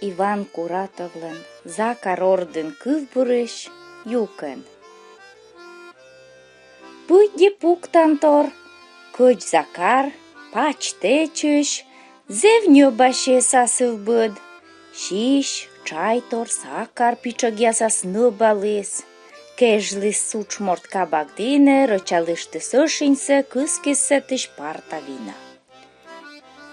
Иван Куратовлан Закар орден кывбурыш юкен. Пыйде пуктантор, көч Закар, пач течыш, зевньо баше сасыв быд. Шиш, чайтор, Сакар пичогясас ныбалыс. Кежлис сучморт кабагдине, рычалышты сышинсе, кыскиссетыш партавина.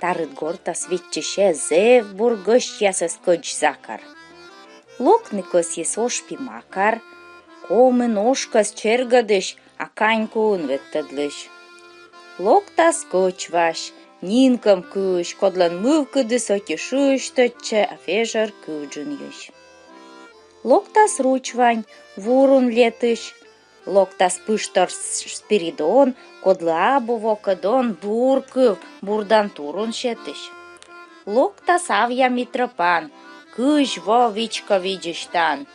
Тарыт гортас витчеше зев бургыш ясас көч Закар. Локникос ес ошпи Макар, комын ошкас чергадыш, аканькун веттедлыш. Локтас көчваш, нинкам кыш, кодлан мывкыды сотишыш тотче, афежар кыджын юш. Локтас ручвань, вурун летыш. Локтас пыштор Спиридон, кодлы абу вокыдон буркыв, бурдан турун шетыш. Локтас Авья Митропан, кыш во вичка виджиштан.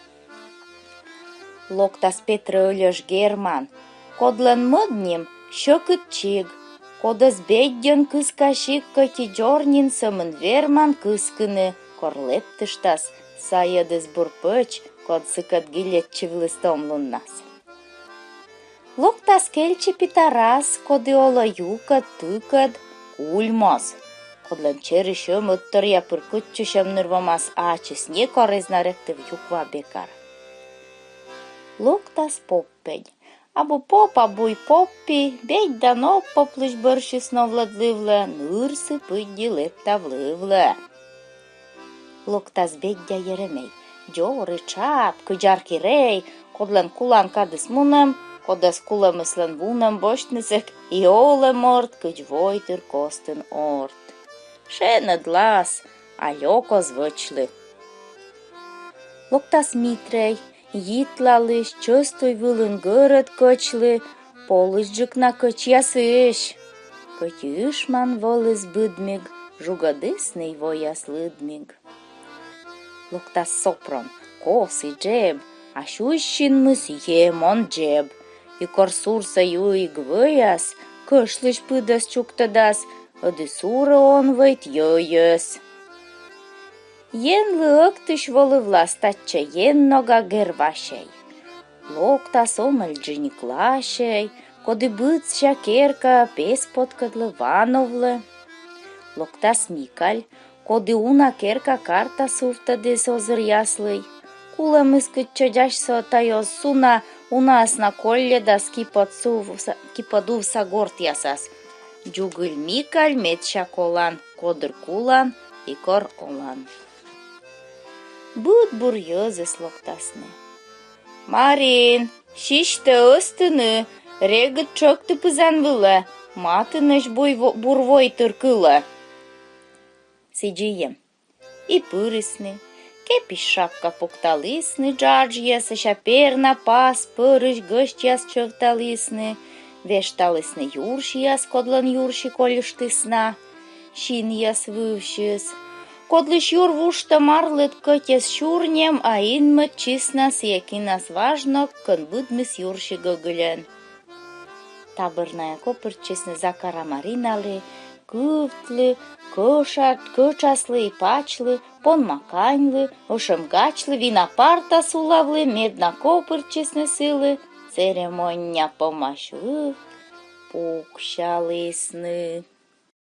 Локтас Петр Ыльыш Герман, кодлан модним шöкыт чиг, кодас бедден кыскашик котижорнин сымын верман кыскыны, корлептыштас, сайыдыс бурпыч, код сыкат гилетчивлыстом луннас. Локтас келчи Питарас, коды ола юкат, тыкат, кульмос, кодлан чери шöm ыттыря пыркытчышем нырвамас ачыс не корызнаректыв юква бекар. Локтас поппень, абу поп, абуй поппи, бейдан оппоплыш бършисно владливле, нырсы пыдди лептавливле. Локтас беддя Еремей, джори чап, кыджарки рей, кодлан кулан кадыс мунам, кодас куламыслан вунам бочнысек, и оле морт, кыджвойтыр костын орт. Шенед лас, алёко звычлы. Локтас Митрей, йитлалыш, чösтой вылын гырыт кычлы, полыжжыкна кыч ясыш. Кытюшман волыс быдмиг, жугадысный вояс лыдмиг. Локтас Сопрон, кос и джеб, а щущин мыс емон джеб. И корсурса юик выяс, кышлыш пыдас чуктадас, ыдысура он вайт йöйös. Ен лыктыш волывлас тачча ен нога гервашей. Локтас омыль джиниклашей, коды быц шакерка пес подкадлы вановлы. Локтас Микаль, коды уна керка карта суфтадес озыр яслый. Куламыс кыччадяш сотайос суна унас на колледас кипадув сагорт ясас. Джугыль Микаль метшак олан, кодыр кулан, икор олан. Быт бур йозес локтасны. Марин, шиште ыстыны, регыт чöкты пызан вылы, матыныш бурвой тыркылы. Сиджием. И пырысны, кепиш шапка покталысны, джадж ясы шаперна пас, пырыш гыщ яс чöвталысны, вешталысны юрш яс, кодлан юрши колюштысна, шин яс вывшыс. Кодлыш юр вушта марлыт кытес шурнем, а инмыт чиснас якинас важно, кын быдмыс юрши гыгылен. Табырная копырчесны Закара Мариналы, кывтлы, кычаслы и пачлы, понмаканьлы, ошымгачлы, винапарта сулавлы, медна копырчесны сылы, церемония помашлы, пукшалысны.